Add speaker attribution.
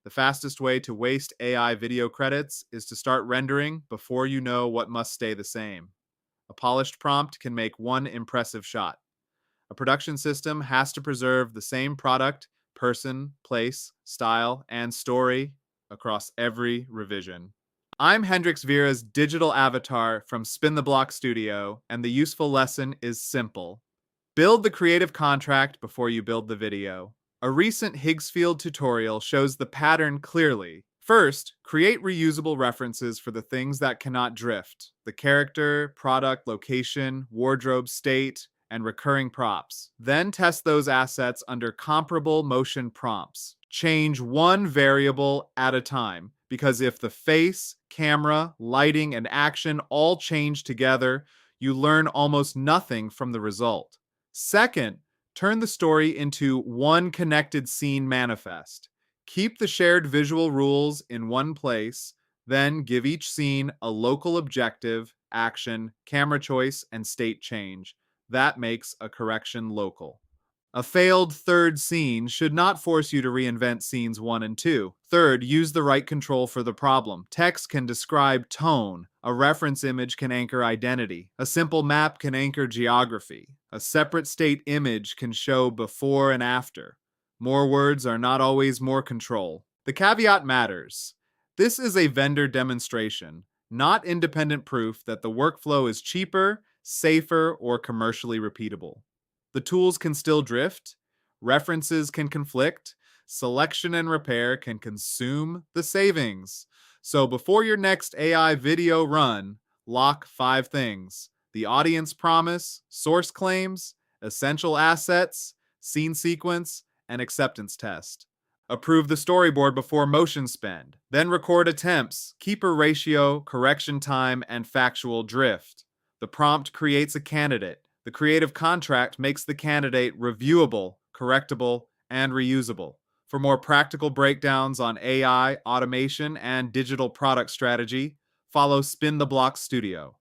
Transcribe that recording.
Speaker 1: The fastest way to waste AI video credits is to start rendering before you know what must stay the same. A polished prompt can make one impressive shot. A production system has to preserve the same product, person, place, style, and story across every revision. I'm Hendrix Vera's digital avatar from Spin the Block Studio, and the useful lesson is simple. Build the creative contract before you build the video. A recent Higgsfield tutorial shows the pattern clearly. First, create reusable references for the things that cannot drift: the character, product, location, wardrobe state, and recurring props. Then test those assets under comparable motion prompts. Change one variable at a time, because if the face, camera, lighting, and action all change together, you learn almost nothing from the result. Second, turn the story into one connected scene manifest. Keep the shared visual rules in one place, then give each scene a local objective, action, camera choice, and state change. That makes a correction local. A failed third scene should not force you to reinvent scenes 1 and 2. Third, use the right control for the problem. Text can describe tone. A reference image can anchor identity. A simple map can anchor geography. A separate state image can show before and after. More words are not always more control. The caveat matters. This is a vendor demonstration, not independent proof that the workflow is cheaper, safer, or commercially repeatable. The tools can still drift, references can conflict, selection and repair can consume the savings. So before your next AI video run, lock 5 things: the audience promise, source claims, essential assets, scene sequence, and acceptance test. Approve the storyboard before motion spend. Then record attempts, keeper ratio, correction time, and factual drift. The prompt creates a candidate. The creative contract makes the candidate reviewable, correctable, and reusable. For more practical breakdowns on AI, automation, and digital product strategy, follow Spin the Block Studio.